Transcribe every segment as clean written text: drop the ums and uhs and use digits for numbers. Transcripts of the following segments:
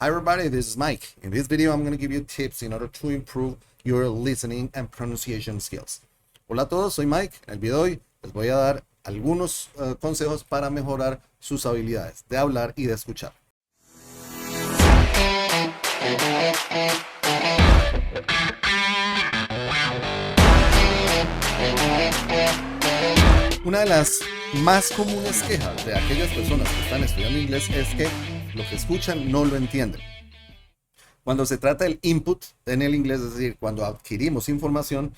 Hi everybody, this is Mike. In this video I'm going to give you tips in order to improve your listening and pronunciation skills. Hola a todos, soy Mike. En el video de hoy les voy a dar algunos consejos para mejorar sus habilidades de hablar y de escuchar. Una de las más comunes quejas de aquellas personas que están estudiando inglés es que lo que escuchan no lo entienden. Cuando se trata del input en el inglés, es decir, cuando adquirimos información,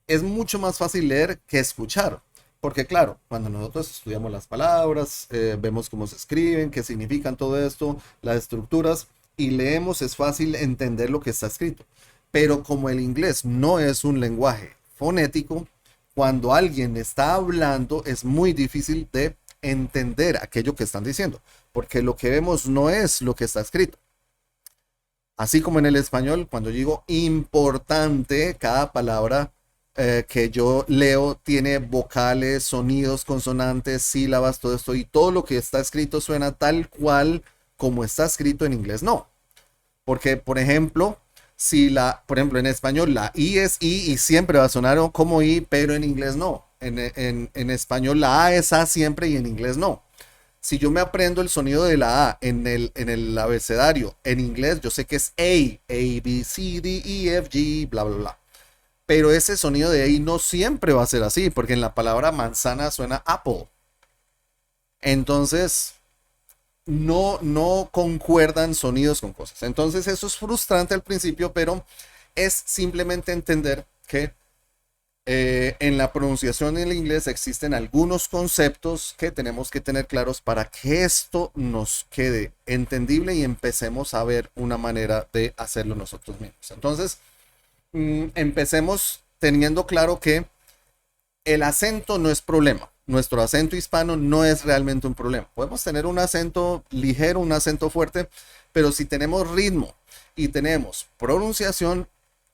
es mucho más fácil leer que escuchar. Porque claro, cuando nosotros estudiamos las palabras, vemos cómo se escriben, qué significan todo esto, las estructuras, y leemos, es fácil entender lo que está escrito. Pero como el inglés no es un lenguaje fonético, cuando alguien está hablando es muy difícil de entender aquello que están diciendo, porque lo que vemos no es lo que está escrito. Así como en el español, cuando digo importante, cada palabra que yo leo tiene vocales, sonidos, consonantes, sílabas, todo esto, y todo lo que está escrito suena tal cual como está escrito en inglés, no. Porque, por ejemplo, por ejemplo, en español la I es I y siempre va a sonar como I, pero en inglés no. En español la A es A siempre y en inglés no. Si yo me aprendo el sonido de la A en el abecedario en inglés, yo sé que es A, B, C, D, E, F, G, bla, bla, bla. Pero ese sonido de A no siempre va a ser así, porque en la palabra manzana suena apple. Entonces, no concuerdan sonidos con cosas. Entonces, eso es frustrante al principio, pero es simplemente entender que en la pronunciación en el inglés existen algunos conceptos que tenemos que tener claros para que esto nos quede entendible y empecemos a ver una manera de hacerlo nosotros mismos. Entonces, empecemos teniendo claro que el acento no es problema. Nuestro acento hispano no es realmente un problema. Podemos tener un acento ligero, un acento fuerte, pero si tenemos ritmo y tenemos pronunciación,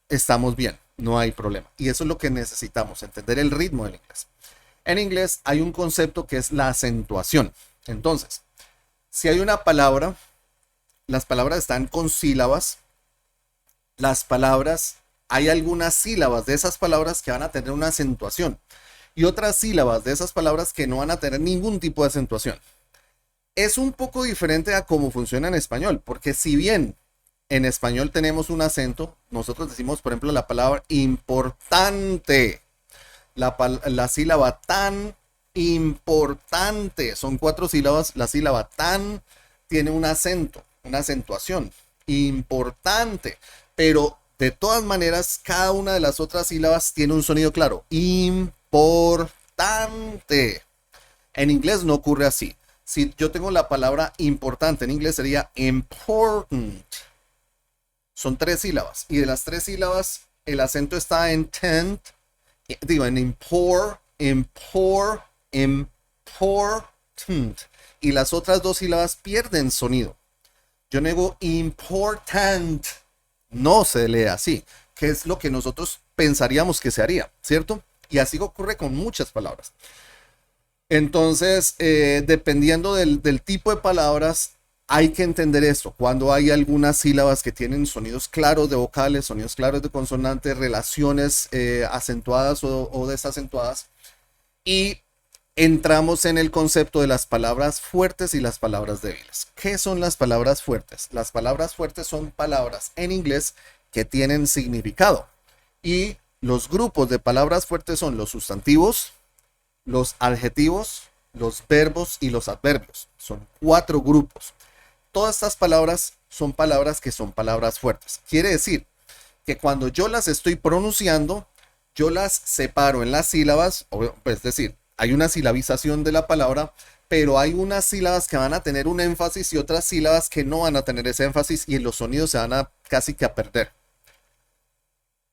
estamos bien, no hay problema. Y eso es lo que necesitamos, entender el ritmo del inglés. En inglés hay un concepto que es la acentuación. Entonces, si hay una palabra, las palabras están con sílabas, hay algunas sílabas de esas palabras que van a tener una acentuación y otras sílabas de esas palabras que no van a tener ningún tipo de acentuación. Es un poco diferente a cómo funciona en español, porque si bien en español tenemos un acento, nosotros decimos, por ejemplo, la palabra importante, la sílaba tan, importante, son 4 sílabas, la sílaba tan tiene un acento, una acentuación, importante, pero de todas maneras, cada una de las otras sílabas tiene un sonido claro, importante. En inglés no ocurre así. Si yo tengo la palabra importante, en inglés sería important. Son 3 sílabas. Y de las 3 sílabas, el acento está en tent, en important. Y las otras 2 sílabas pierden sonido. Yo no digo important. No se lee así, que es lo que nosotros pensaríamos que se haría, ¿cierto? Y así ocurre con muchas palabras. Entonces, dependiendo del tipo de palabras, hay que entender esto. Cuando hay algunas sílabas que tienen sonidos claros de vocales, sonidos claros de consonantes, relaciones acentuadas o desacentuadas. Y entramos en el concepto de las palabras fuertes y las palabras débiles. ¿Qué son las palabras fuertes? Las palabras fuertes son palabras en inglés que tienen significado. Y los grupos de palabras fuertes son los sustantivos, los adjetivos, los verbos y los adverbios. Son 4 grupos. Todas estas palabras son palabras que son palabras fuertes. Quiere decir que cuando yo las estoy pronunciando, yo las separo en las sílabas, es decir, hay una silabización de la palabra, pero hay unas sílabas que van a tener un énfasis y otras sílabas que no van a tener ese énfasis y los sonidos se van a casi que a perder.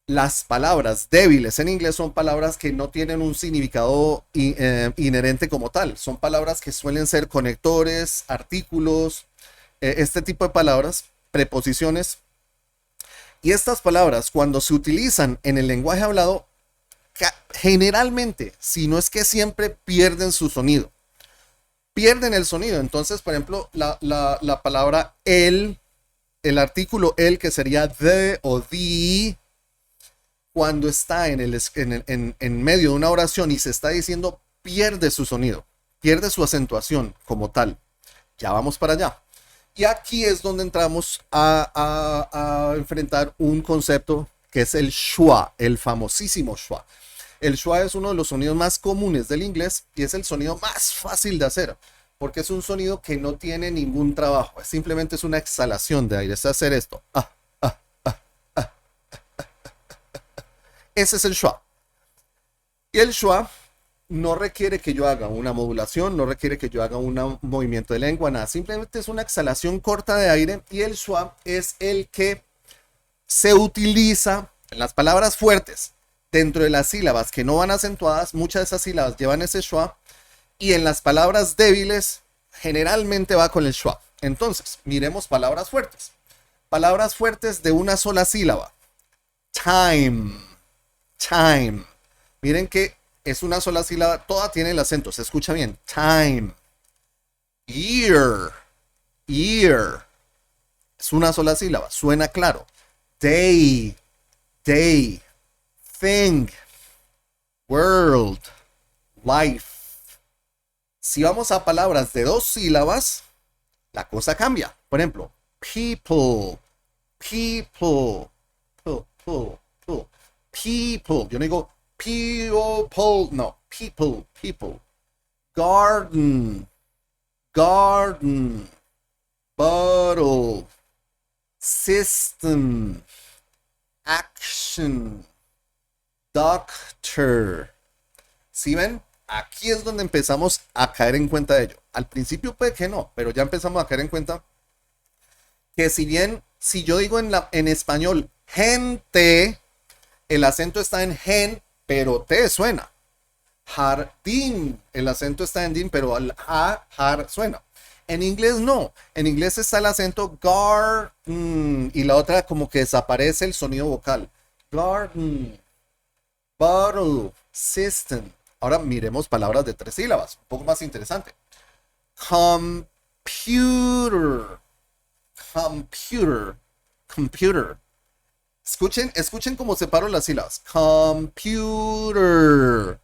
Las palabras débiles en inglés son palabras que no tienen un significado inherente como tal. Son palabras que suelen ser conectores, artículos, este tipo de palabras, preposiciones. Y estas palabras, cuando se utilizan en el lenguaje hablado, generalmente, si no es que siempre, pierden su sonido. Pierden el sonido. Entonces, por ejemplo, la palabra el el artículo el, que sería the o the, cuando está en medio de una oración y se está diciendo, pierde su sonido, pierde su acentuación como tal. Ya vamos para allá. Y aquí es donde entramos a enfrentar un concepto que es el schwa, el famosísimo schwa. El schwa es uno de los sonidos más comunes del inglés y es el sonido más fácil de hacer, porque es un sonido que no tiene ningún trabajo, simplemente es una exhalación de aire, es hacer esto. Ese es el schwa. Y el schwa no requiere que yo haga una modulación, no requiere que yo haga un movimiento de lengua, nada. Simplemente es una exhalación corta de aire y el schwa es el que se utiliza en las palabras fuertes. Dentro de las sílabas que no van acentuadas, muchas de esas sílabas llevan ese schwa y en las palabras débiles generalmente va con el schwa. Entonces, miremos palabras fuertes. Palabras fuertes de una sola sílaba. Time. Time. Miren que es una sola sílaba, toda tiene el acento, se escucha bien. Time. Year. Year. Es una sola sílaba, suena claro. Day. Day. Thing. World. Life. Si vamos a palabras de dos sílabas, la cosa cambia. Por ejemplo, people. People. People. Yo no digo people, no, people. Garden, bottle, system, action, doctor. ¿Sí ven? Aquí es donde empezamos a caer en cuenta de ello. Al principio puede que no, pero ya empezamos a caer en cuenta que si yo digo en español gente, el acento está en gen, pero T suena. Jardín, el acento está en din, pero al jar suena. En inglés no. En inglés está el acento garden y la otra como que desaparece el sonido vocal. Garden, bottle, system. Ahora miremos palabras de tres sílabas, un poco más interesante. Computer, computer. Escuchen cómo separo las sílabas. Computer.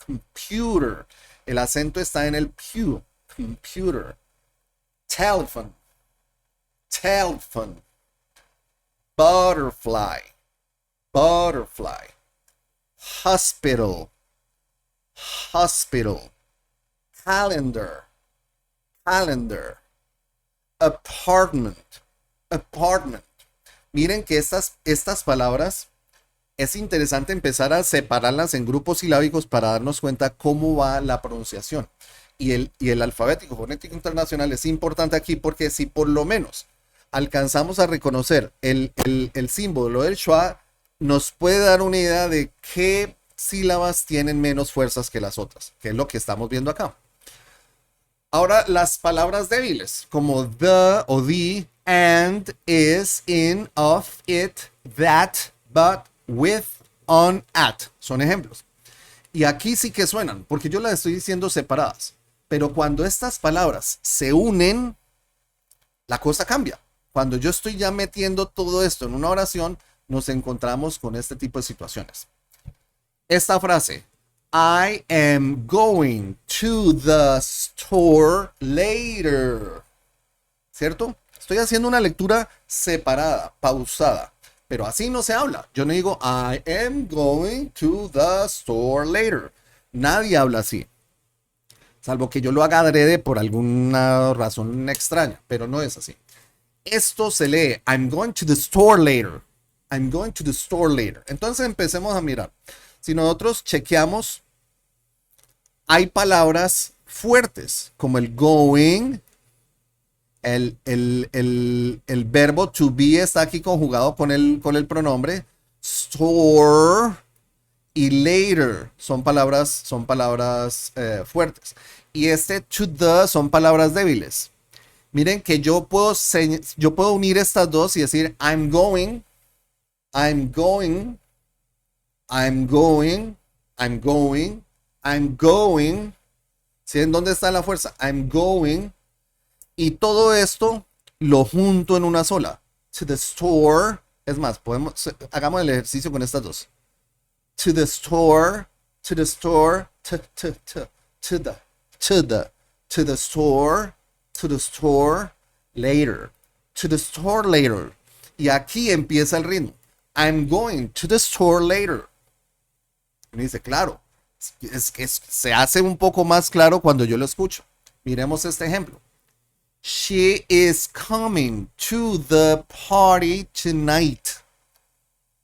Computer. El acento está en el pu. Computer. Telephone. Butterfly. Hospital. Calendar. Apartment. Miren que estas palabras es interesante empezar a separarlas en grupos silábicos para darnos cuenta cómo va la pronunciación. Y el alfabético fonético internacional es importante aquí porque si por lo menos alcanzamos a reconocer el símbolo del schwa, nos puede dar una idea de qué sílabas tienen menos fuerzas que las otras, que es lo que estamos viendo acá. Ahora, las palabras débiles, como the o the, and, is, in, of, it, that, but, with, on, at. Son ejemplos. Y aquí sí que suenan, porque yo las estoy diciendo separadas. Pero cuando estas palabras se unen, la cosa cambia. Cuando yo estoy ya metiendo todo esto en una oración, nos encontramos con este tipo de situaciones. Esta frase, I am going to the store later. ¿Cierto? Estoy haciendo una lectura separada, pausada. Pero así no se habla. Yo no digo I am going to the store later. Nadie habla así. Salvo que yo lo haga adrede por alguna razón extraña. Pero no es así. Esto se lee I'm going to the store later. I'm going to the store later. Entonces empecemos a mirar. Si nosotros chequeamos, hay palabras fuertes como el going, el verbo to be está aquí conjugado con el pronombre, store y later son palabras fuertes. Y to the son palabras débiles. Miren que yo puedo unir estas dos y decir I'm going. ¿Sí? ¿En dónde está la fuerza? I'm going. Y todo esto lo junto en una sola. To the store. Es más, hagamos el ejercicio con estas dos. To the store, to the store, to the, to the store, later, to the store later. Y aquí empieza el ritmo. I'm going to the store later. Me dice, claro, se hace un poco más claro cuando yo lo escucho. Miremos este ejemplo. She is coming to the party tonight.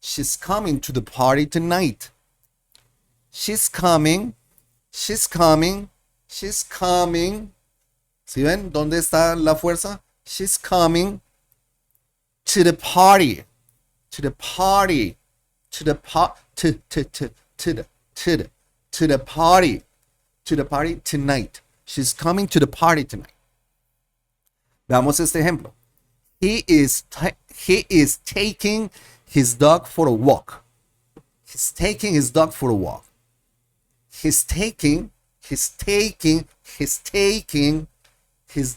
She's coming to the party tonight. She's coming. She's coming. She's coming. ¿Sí ven dónde está la fuerza? She's coming to the party. To the party. To the to the party. To the party tonight. She's coming to the party tonight. Veamos este ejemplo. He is taking his dog for a walk. He's taking his dog for a walk. He's taking his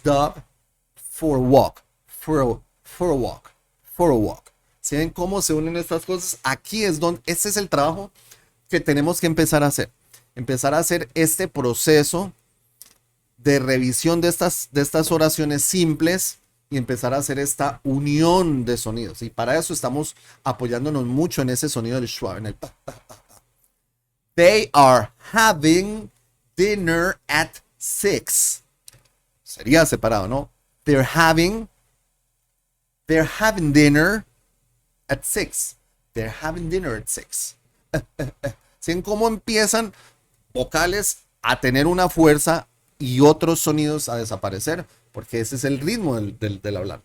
dog for a walk. For a walk. ¿Sí ven cómo se unen estas cosas? Aquí es donde, este es el trabajo que tenemos que empezar a hacer. Empezar a hacer este proceso de revisión de estas oraciones simples y empezar a hacer esta unión de sonidos. Y para eso estamos apoyándonos mucho en ese sonido del schwa, en el pa, pa, pa, pa. They are having dinner at 6. Sería separado, ¿no? They're having dinner at 6. They're having dinner at 6. ¿Sí? ¿Cómo empiezan vocales a tener una fuerza y otros sonidos a desaparecer? Porque ese es el ritmo del hablar.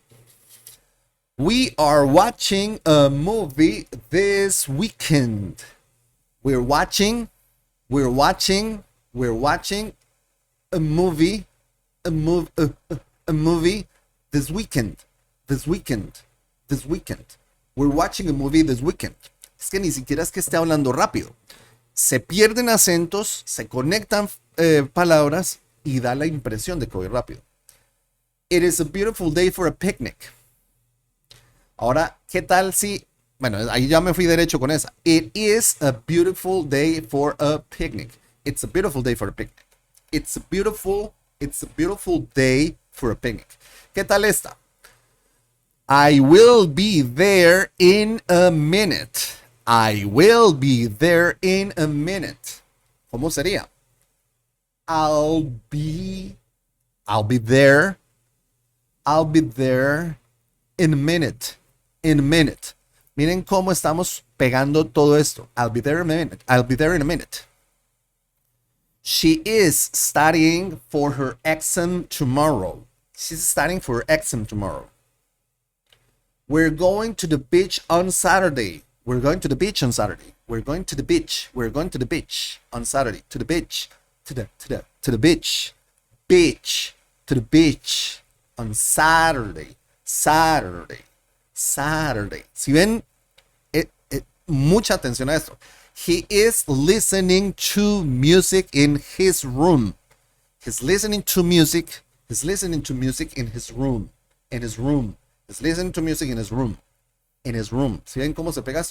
We are watching a movie this weekend. We're watching a movie this weekend. We're watching a movie this weekend. Es que ni siquiera es que esté hablando rápido. Se pierden acentos, se conectan palabras y da la impresión de que voy rápido. It is a beautiful day for a picnic. Ahora, ¿qué tal si... Bueno, ahí ya me fui derecho con esa. It is a beautiful day for a picnic. It's a beautiful day for a picnic. It's a beautiful day for a picnic. ¿Qué tal esta? I will be there in a minute. I will be there in a minute. ¿Cómo sería? I'll be there in a minute. In a minute. Miren cómo estamos pegando todo esto. I'll be there in a minute. I'll be there in a minute. She is studying for her exam tomorrow. She's studying for her exam tomorrow. We're going to the beach on Saturday. We're going to the beach on Saturday. We're going to the beach. We're going to the beach on Saturday. To the beach. To the beach. Beach. To the beach on Saturday. Saturday. Si ven, mucha atención a esto. He is listening to music in his room. He's listening to music. He's listening to music in his room. In his room. He's listening to music in his room. In his room. ¿Sí ven cómo se pega?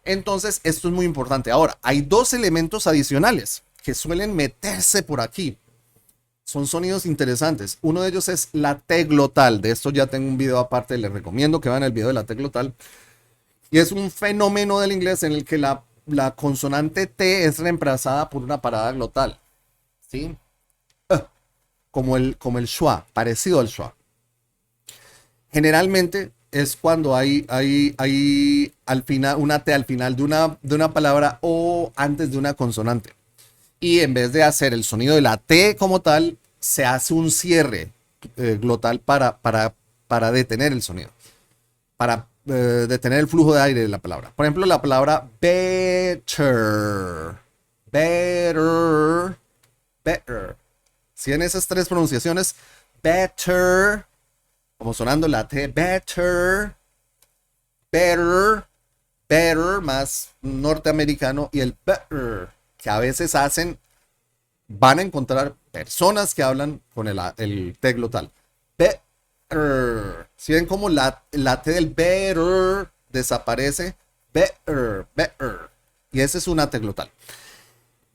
Entonces, esto es muy importante. Ahora, hay dos elementos adicionales que suelen meterse por aquí. Son sonidos interesantes. Uno de ellos es la T glotal. De esto ya tengo un video aparte. Les recomiendo que vean el video de la T glotal. Y es un fenómeno del inglés en el que la consonante T es reemplazada por una parada glotal. ¿Sí? Como el schwa, parecido al schwa. Generalmente es cuando hay al final, una T al final de una palabra o antes de una consonante. Y en vez de hacer el sonido de la T como tal, se hace un cierre glotal para detener el sonido. Para detener el flujo de aire de la palabra. Por ejemplo, la palabra better. Better. Better. Si en esas tres pronunciaciones, better, como sonando la T, better, better, better, más norteamericano, y el better, que a veces van a encontrar personas que hablan con el T glotal. Better. Si ven como la T del better desaparece, better, better. Y esa es una T glotal.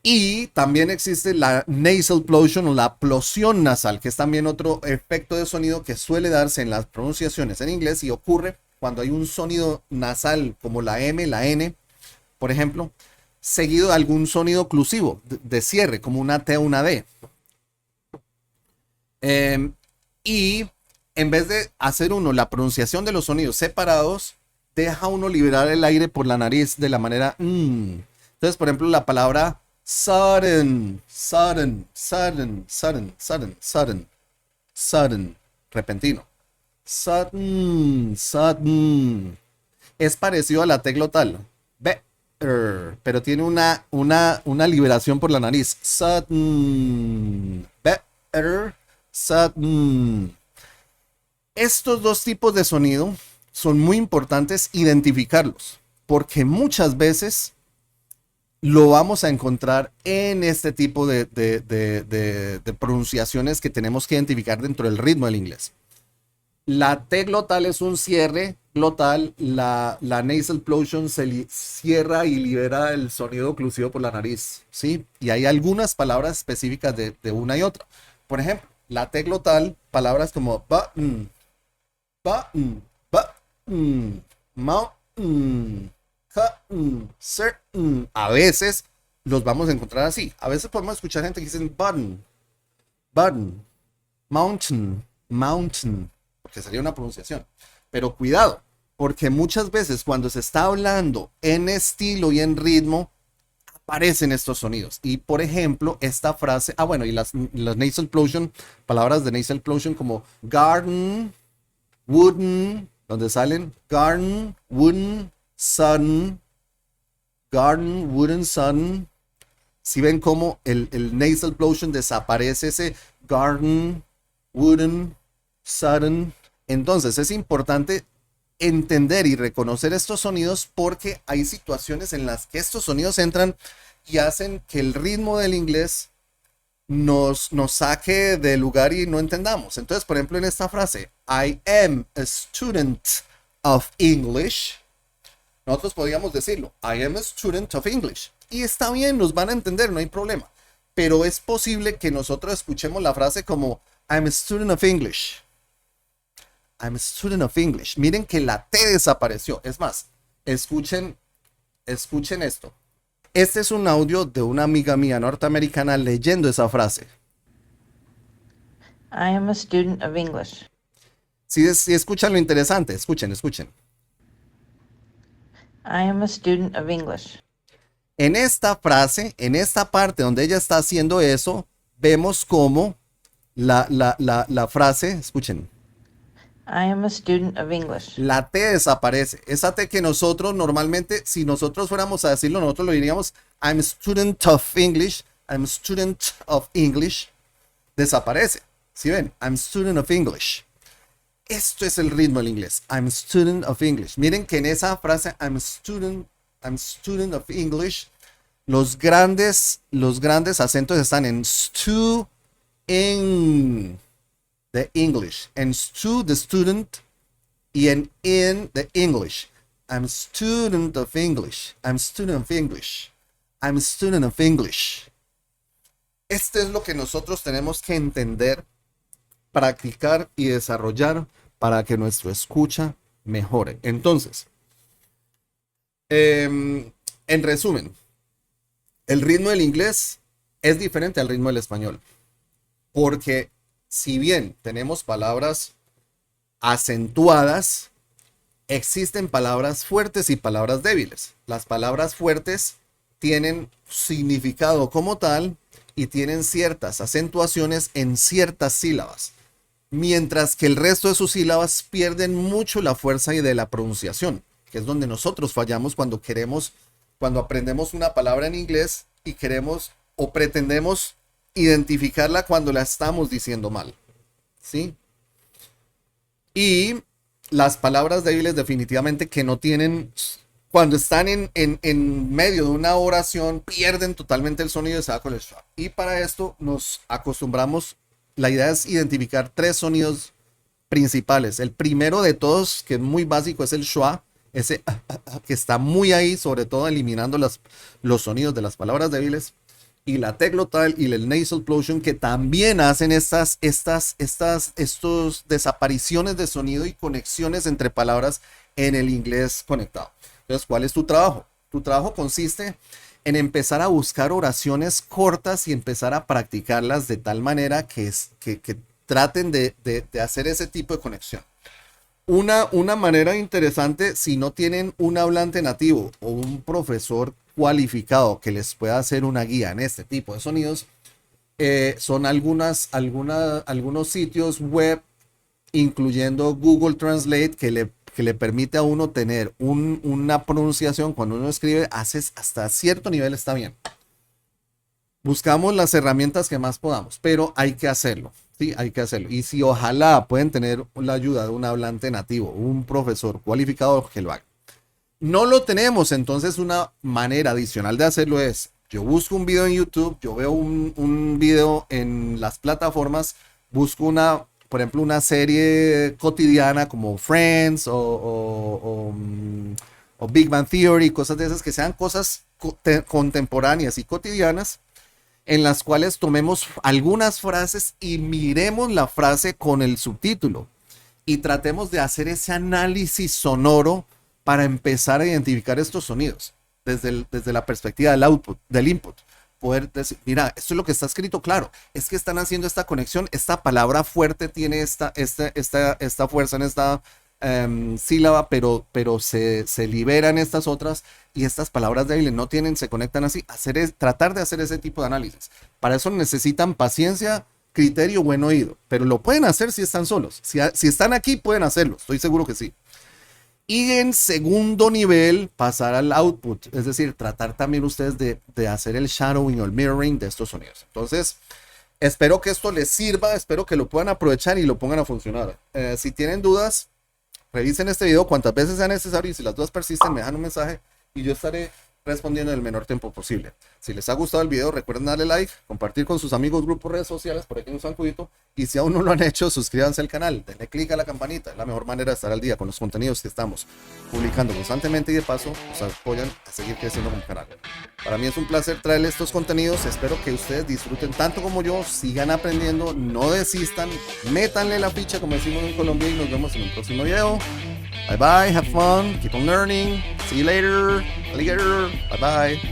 Y también existe la nasal plosión o la plosión nasal, que es también otro efecto de sonido que suele darse en las pronunciaciones en inglés y ocurre cuando hay un sonido nasal como la M, la N, por ejemplo, seguido de algún sonido oclusivo de cierre, como una T o una D. Y en vez de hacer uno la pronunciación de los sonidos separados, deja uno liberar el aire por la nariz de la manera Entonces, por ejemplo, la palabra sudden, sudden, sudden, sudden, sudden, sudden, sudden, repentino. Sudden, sudden. Es parecido a la T glotal. Better, pero tiene una liberación por la nariz. Sudden, better, sudden. Estos dos tipos de sonido son muy importantes identificarlos, porque muchas veces lo vamos a encontrar en este tipo de pronunciaciones que tenemos que identificar dentro del ritmo del inglés. La T glotal es un cierre glotal, la nasal plosión se cierra y libera el sonido oclusivo por la nariz, ¿sí? Y hay algunas palabras específicas de una y otra. Por ejemplo, la T glotal, palabras como button, button, button, mountain, cotton, certain. A veces los vamos a encontrar así. A veces podemos escuchar gente que dice button, button, mountain, mountain, porque sería una pronunciación. Pero cuidado, porque muchas veces cuando se está hablando en estilo y en ritmo, aparecen estos sonidos. Y por ejemplo, esta frase, bueno, y las nasal plosión, palabras de nasal plosión como garden, wooden, donde salen garden, wooden, sun, garden, wooden, sun. Si ven cómo el nasal plosión desaparece ese garden, wooden, sudden. Entonces es importante entender y reconocer estos sonidos porque hay situaciones en las que estos sonidos entran y hacen que el ritmo del inglés nos saque del lugar y no entendamos. Entonces, por ejemplo, en esta frase, I am a student of English, nosotros podríamos decirlo, I am a student of English. Y está bien, nos van a entender, no hay problema. Pero es posible que nosotros escuchemos la frase como I'm a student of English. I'm a student of English. Miren que la T desapareció. Es más, escuchen esto. Este es un audio de una amiga mía norteamericana leyendo esa frase. I am a student of English. Si escuchan lo interesante, escuchen. I am a student of English. En esta frase, en esta parte donde ella está haciendo eso, vemos cómo la frase, escuchen. I am a student of English. La T desaparece. Esa T que nosotros normalmente, si nosotros fuéramos a decirlo, nosotros lo diríamos I'm a student of English, I'm a student of English. Desaparece. ¿Sí ven? I'm a student of English. Esto es el ritmo del inglés. I'm a student of English. Miren que en esa frase I'm a student of English, los grandes acentos están en stu, in the English, en stu, the student, y en in the English. I'm a student of English. I'm a student of English. I'm a student of English. Esto es lo que nosotros tenemos que entender, practicar y desarrollar para que nuestra escucha mejore. Entonces, en resumen, el ritmo del inglés es diferente al ritmo del español, porque si bien tenemos palabras acentuadas, existen palabras fuertes y palabras débiles. Las palabras fuertes tienen significado como tal y tienen ciertas acentuaciones en ciertas sílabas, mientras que el resto de sus sílabas pierden mucho la fuerza y de la pronunciación, que es donde nosotros fallamos cuando aprendemos una palabra en inglés y queremos o pretendemos identificarla cuando la estamos diciendo mal, ¿sí? Y las palabras débiles definitivamente que no tienen, cuando están en medio de una oración, pierden totalmente el sonido y se va con el schwa. Y para esto nos acostumbramos, la idea es identificar 3 sonidos principales. El primero de todos, que es muy básico, es el schwa, ese que está muy ahí, sobre todo eliminando los sonidos de las palabras débiles. Y la teglotal y el nasal plosion, que también hacen estos desapariciones de sonido y conexiones entre palabras en el inglés conectado. Entonces, ¿cuál es tu trabajo? Tu trabajo consiste en empezar a buscar oraciones cortas y empezar a practicarlas de tal manera que traten de hacer ese tipo de conexión. Una manera interesante, si no tienen un hablante nativo o un profesor cualificado que les pueda hacer una guía en este tipo de sonidos, son algunos sitios web, incluyendo Google Translate, que le permite a uno tener una pronunciación cuando uno escribe, hasta cierto nivel está bien. Buscamos las herramientas que más podamos, pero hay que hacerlo. Sí, hay que hacerlo. Y si ojalá pueden tener la ayuda de un hablante nativo, un profesor cualificado que lo haga. No lo tenemos, entonces una manera adicional de hacerlo es, yo busco un video en YouTube, yo veo un video en las plataformas, busco por ejemplo, una serie cotidiana como Friends o Big Bang Theory, cosas de esas que sean cosas contemporáneas y cotidianas, en las cuales tomemos algunas frases y miremos la frase con el subtítulo y tratemos de hacer ese análisis sonoro para empezar a identificar estos sonidos desde la perspectiva del input. Poder decir, mira, esto es lo que está escrito, claro, es que están haciendo esta conexión, esta palabra fuerte tiene esta fuerza en esta sílaba, pero se liberan estas otras y estas palabras débiles no tienen, se conectan así. Tratar de hacer ese tipo de análisis. Para eso necesitan paciencia, criterio, buen oído, pero lo pueden hacer si están solos. Si están aquí, pueden hacerlo, estoy seguro que sí. Y en segundo nivel, pasar al output, es decir, tratar también ustedes de hacer el shadowing o el mirroring de estos sonidos. Entonces, espero que esto les sirva, espero que lo puedan aprovechar y lo pongan a funcionar. Si tienen dudas, revisen este video cuantas veces sea necesario y si las dudas persisten, me dejan un mensaje y yo estaré respondiendo en el menor tiempo posible. Si les ha gustado el video, recuerden darle like, compartir con sus amigos, grupos, redes sociales, por aquí en un sancudito. Y si aún no lo han hecho, suscríbanse al canal, denle click a la campanita. Es la mejor manera de estar al día con los contenidos que estamos publicando constantemente y de paso nos apoyan a seguir creciendo como canal. Para mí es un placer traerles estos contenidos. Espero que ustedes disfruten tanto como yo, sigan aprendiendo, no desistan, métanle la ficha como decimos en Colombia y nos vemos en un próximo video. Bye bye, have fun, keep on learning, see you later, alligator, bye bye.